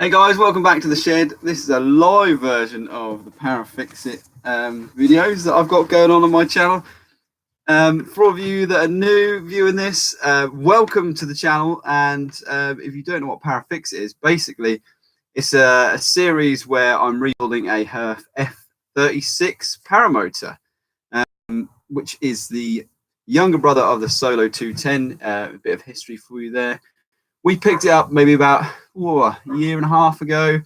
Hey guys, welcome back to the shed. This is a live version of the Parafix-It videos that I've got going on my channel. For all of you that are new viewing this, welcome to the channel. And if you don't know what Parafix-It is, basically it's a series where I'm rebuilding a Herf F36 paramotor, which is the younger brother of the Solo 210. A bit of history for you there. We picked it up maybe about a year and a half ago,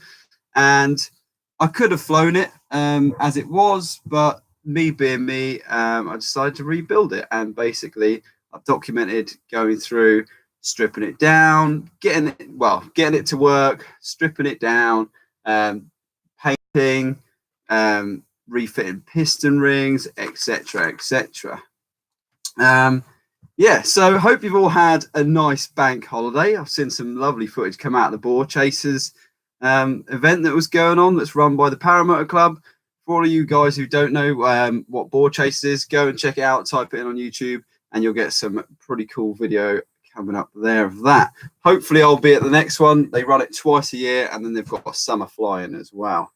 and I could have flown it as it was, but me being me, I decided to rebuild it. And basically, I've documented going through, stripping it down, getting it to work, stripping it down, painting, refitting piston rings, etc., etc. Yeah, so hope you've all had a nice bank holiday. I've seen some lovely footage come out of the Boar Chasers event that was going on, that's run by the Paramotor Club. For all of you guys who don't know what Boar Chasers is, go and check it out, type it in on YouTube, and you'll get some pretty cool video coming up there of that. Hopefully I'll be at the next one. They run it twice a year, and then they've got a summer fly-in as well.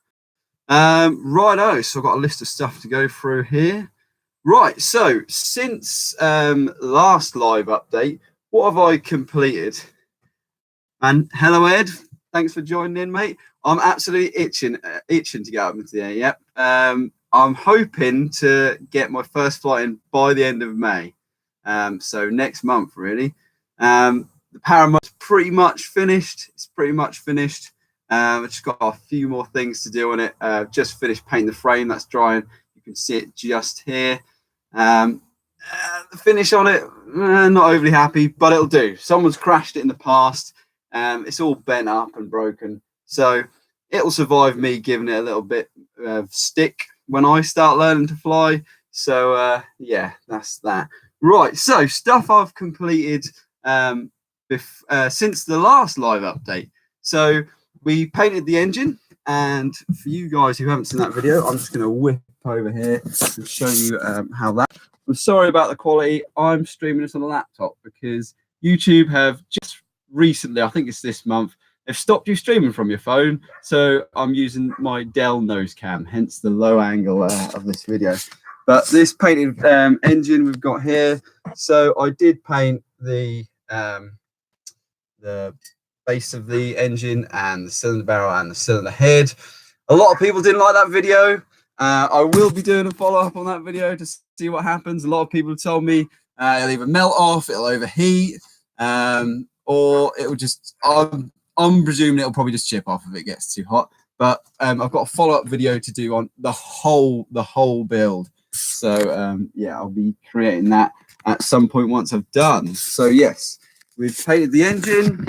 Righto, so I've got a list of stuff to go through here. Right, so since last live update, what have I completed? And hello, Ed. Thanks for joining in, mate. I'm absolutely itching to get up into the air. Yep. I'm hoping to get my first flight in by the end of May. So next month, really. The Paramotor's pretty much finished. It's pretty much finished. I've just got a few more things to do on it. Just finished painting the frame. That's drying. You can see it just here. The finish on it, not overly happy, but it'll do. Someone's crashed it in the past. It's all bent up and broken, so it'll survive me giving it a little bit of stick when I start learning to fly. So yeah, that's that. Right, so stuff I've completed since the last live update. So we painted the engine, and for you guys who haven't seen that video, I'm just going to whip over here and show you how that. I'm sorry about the quality. I'm streaming this on a laptop because YouTube have just recently, I think it's this month, they've stopped you streaming from your phone, so I'm using my Dell nose cam, hence the low angle of this video. But this painted engine we've got here, so I did paint the base of the engine and the cylinder barrel and the cylinder head. A lot of people didn't like that video. I will be doing a follow-up on that video to see what happens. A lot of people have told me it'll either melt off, it'll overheat, or it will just, I'm presuming it'll probably just chip off if it gets too hot. But I've got a follow-up video to do on the whole build. So yeah, I'll be creating that at some point once I've done. So yes, we've painted the engine,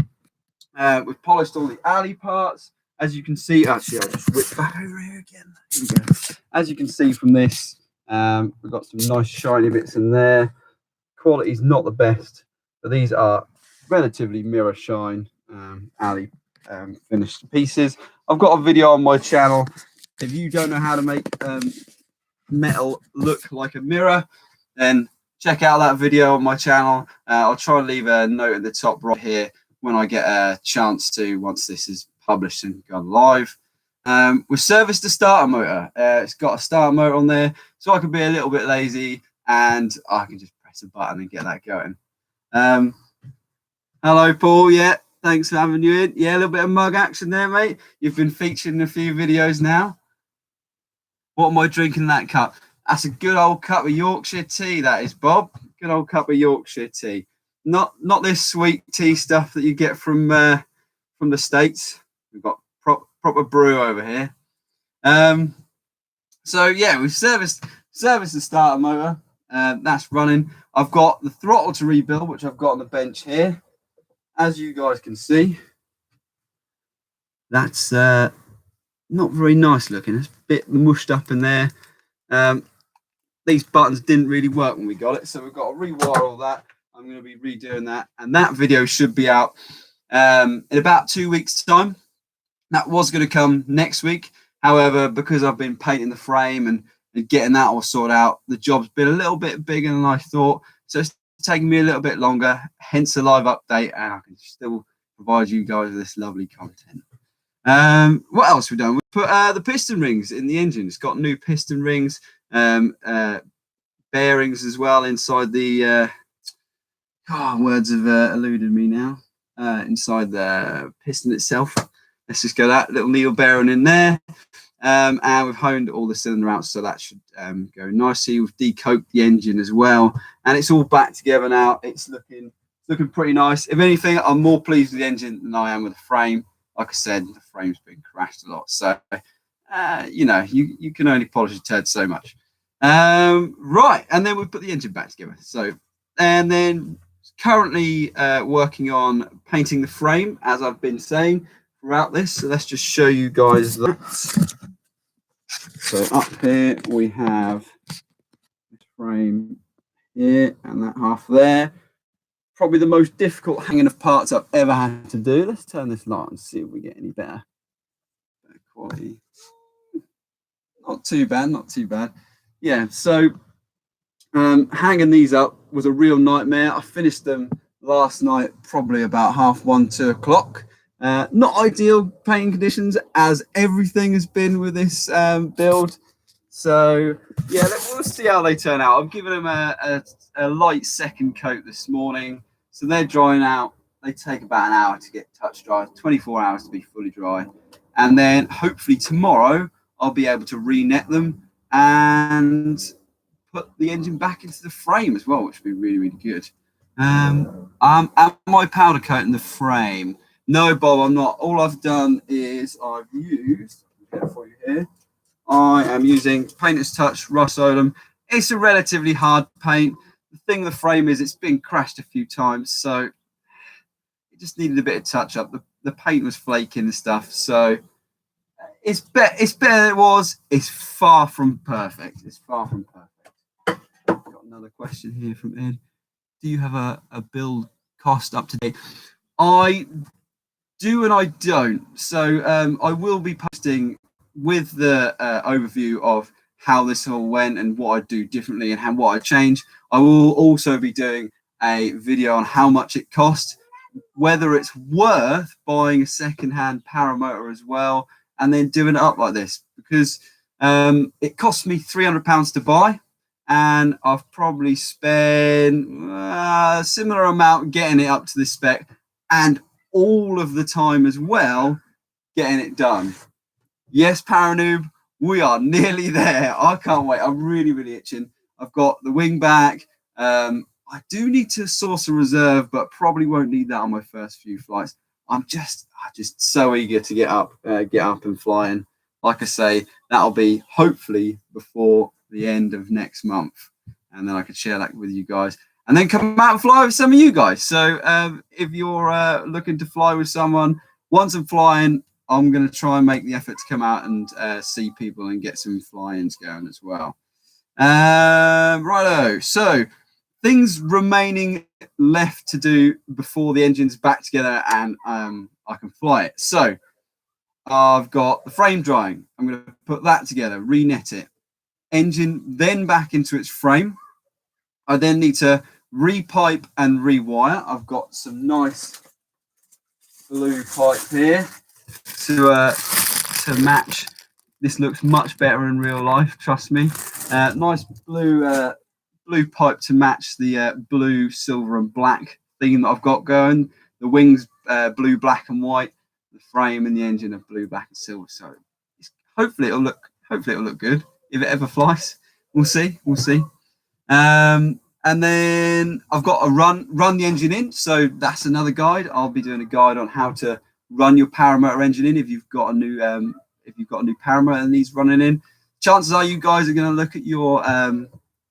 we've polished all the alley parts. As you can see, actually, I'll just whip back over here again. Here we go. As you can see from this, we've got some nice shiny bits in there. Quality's not the best, but these are relatively mirror shine alley finished pieces. I've got a video on my channel. If you don't know how to make metal look like a mirror, then check out that video on my channel. I'll try and leave a note at the top right here when I get a chance to, once this is published and gone live. We serviced the starter motor. It's got a starter motor on there, so I can be a little bit lazy and I can just press a button and get that going. Hello, Paul. Yeah, thanks for having you in. Yeah, a little bit of mug action there, mate. You've been featured in a few videos now. What am I drinking in that cup? That's a good old cup of Yorkshire tea, that is, Bob. Good old cup of Yorkshire tea. Not this sweet tea stuff that you get from the States. We've got proper brew over here. So yeah, we've serviced the starter motor. That's running. I've got the throttle to rebuild, which I've got on the bench here. As you guys can see, that's not very nice looking. It's a bit mushed up in there. These buttons didn't really work when we got it, so we've got to rewire all that. I'm going to be redoing that, and that video should be out in about 2 weeks' time. That was going to come next week. However, because I've been painting the frame and getting that all sorted out, the job's been a little bit bigger than I thought. So it's taking me a little bit longer, hence a live update, and I can still provide you guys with this lovely content. What else we've done? We put the piston rings in the engine. It's got new piston rings, bearings as well inside the. Words have eluded me now. Inside the piston itself. Let's just go that little needle bearing in there. And we've honed all the cylinder out, so that should go nicely. We've decoked the engine as well, and it's all back together now. It's looking pretty nice. If anything, I'm more pleased with the engine than I am with the frame. Like I said, the frame's been crashed a lot, so you know, you can only polish a turd so much. Right, and then we put the engine back together. So, and then currently working on painting the frame, as I've been saying throughout this. So let's just show you guys that. So up here we have this frame here and that half there. Probably the most difficult hanging of parts I've ever had to do. Let's turn this light and see if we get any better quality. Not too bad, not too bad. Yeah, so hanging these up was a real nightmare. I finished them last night, probably about 1:30, 2 o'clock. Not ideal painting conditions, as everything has been with this build. So yeah, we'll see how they turn out. I've given them a light second coat this morning, so they're drying out. They take about an hour to get touch dry, 24 hours to be fully dry, and then hopefully tomorrow I'll be able to re-net them and put the engine back into the frame as well, which would be really, really good. Am I powder coating the frame? No, Bob, I'm not. All I've done is I've used, for you here, I am using Painter's Touch Rust-Oleum. It's a relatively hard paint. The thing with the frame is it's been crashed a few times, so it just needed a bit of touch up. The paint was flaking and stuff, so it's better than it was. It's far from perfect. It's far from perfect. Got another question here from Ed. Do you have a build cost up to date? I do and I don't. So I will be posting with the overview of how this all went and what I do differently and what I change. I will also be doing a video on how much it cost, whether it's worth buying a second-hand paramotor as well, and then doing it up like this, because it cost me £300 to buy, and I've probably spent a similar amount getting it up to this spec, and all of the time as well getting it done. Yes, Paranoob, we are nearly there. I can't wait. I'm really, really itching. I've got the wing back. I do need to source a reserve, but probably won't need that on my first few flights. I'm just so eager to get up and flying. Like I say, that'll be hopefully before the end of next month, and then I can share that with you guys, and then come out and fly with some of you guys. So if you're looking to fly with someone, once I'm flying, I'm going to try and make the effort to come out and see people and get some fly-ins going as well. Righto. So things remaining left to do before the engine's back together and I can fly it. So I've got the frame drying. I'm going to put that together, re-net it. Engine then back into its frame. I then need to repipe and rewire. I've got some nice blue pipe here to match. This looks much better in real life, trust me. Nice blue pipe to match the blue, silver and black theme that I've got going. The wings blue, black and white. The frame and the engine are blue, black and silver. So hopefully it'll look good if it ever flies. We'll see. And then I've got to run the engine in. So that's another guide. I'll be doing a guide on how to run your paramotor engine in if you've got a new paramotor and needs running in. Chances are you guys are going to look at your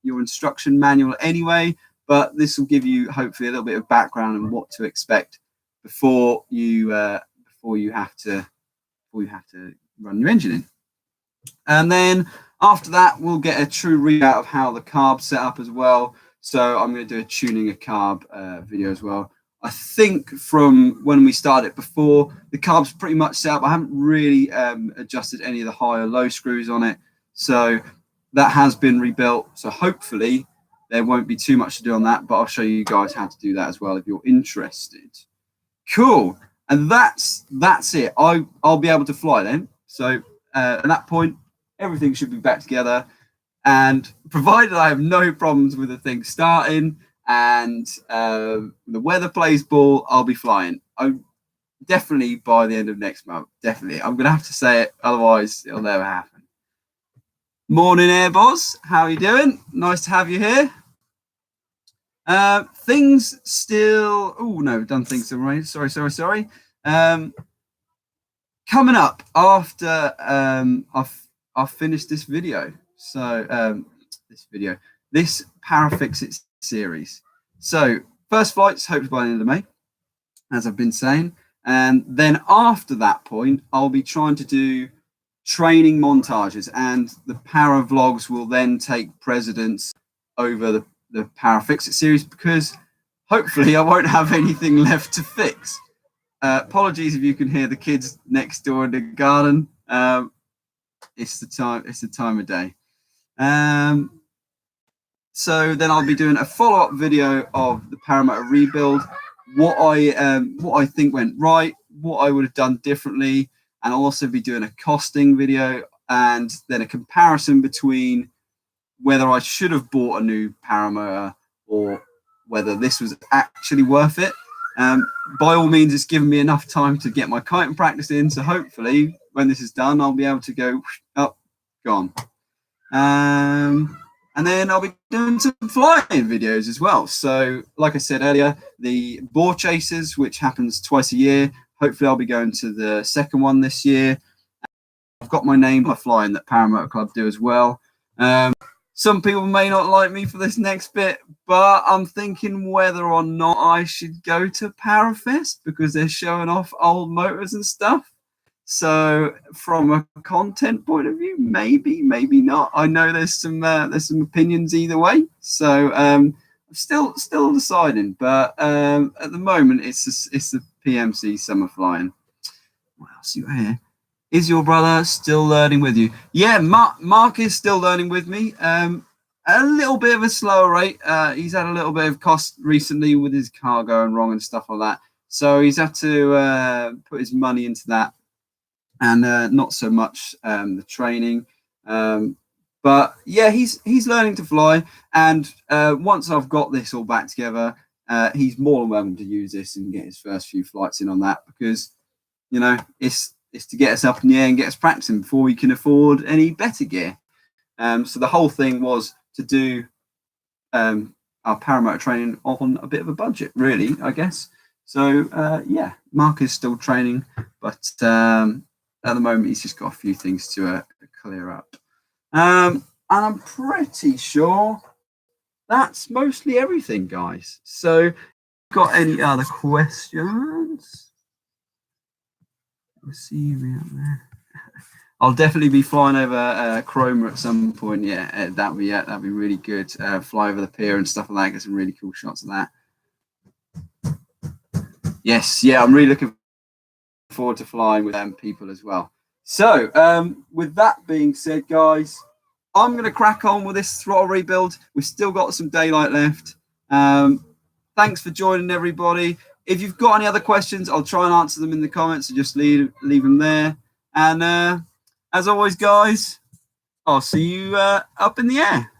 instruction manual anyway, but this will give you hopefully a little bit of background on what to expect before you have to run your engine in. And then after that, we'll get a true readout of how the carb's set up as well. So I'm going to do a tuning a carb video as well. I think from when we started before, the carb's pretty much set up. I haven't really adjusted any of the high or low screws on it. So that has been rebuilt. So hopefully there won't be too much to do on that, but I'll show you guys how to do that as well if you're interested. Cool. And that's it. I'll be able to fly then. So at that point, everything should be back together. And provided I have no problems with the thing starting and the weather plays ball, I'll be flying. Definitely by the end of next month. Definitely. I'm going to have to say it. Otherwise, it'll never happen. Morning, Air Boss. How are you doing? Nice to have you here. Things still. Oh, no, done things already. Sorry. Coming up after I've finished this video. So this Parafix-It series. So first flight's hopefully by the end of May, as I've been saying. And then after that point, I'll be trying to do training montages, and the para vlogs will then take precedence over the Parafix-It series, because hopefully I won't have anything left to fix. Apologies if you can hear the kids next door in the garden. It's the time of day. So then I'll be doing a follow-up video of the Paramotor rebuild, what I think went right, what I would have done differently, and I'll also be doing a costing video and then a comparison between whether I should have bought a new Paramotor or whether this was actually worth it. By all means, it's given me enough time to get my kiting practice in, so hopefully when this is done, I'll be able to go up, gone. And then I'll be doing some flying videos as well. So like I said earlier, the boar chases, which happens twice a year, hopefully I'll be going to the second one this year. I've got my name by flying that Paramotor Club do as well. Some people may not like me for this next bit, but I'm thinking whether or not I should go to Parafest because they're showing off old motors and stuff. So from a content point of view, maybe not. I know there's some opinions either way. So I'm still deciding, but at the moment it's the PMC summer flying. What else you here? Is your brother still learning with you? Yeah, Mark is still learning with me. A little bit of a slower rate. He's had a little bit of cost recently with his car going wrong and stuff like that. So he's had to put his money into that, and not so much the training. But yeah, he's learning to fly. And once I've got this all back together, he's more than welcome to use this and get his first few flights in on that, because you know it's to get us up in the air and get us practicing before we can afford any better gear. So the whole thing was to do our paramotor training on a bit of a budget, really, I guess. So yeah, Mark is still training, but at the moment he's just got a few things to clear up. And I'm pretty sure that's mostly everything, guys. So got any other questions? We'll see me up there. I'll definitely be flying over Cromer at some point. Yeah, that'd be really good. Fly over the pier and stuff like that. Get some really cool shots of that. Yes, yeah, I'm really looking forward to flying with people as well. So with that being said, guys, I'm going to crack on with this throttle rebuild. We've still got some daylight left. Thanks for joining, everybody. If you've got any other questions, I'll try and answer them in the comments, so just leave them there. And as always, guys, I'll see you up in the air.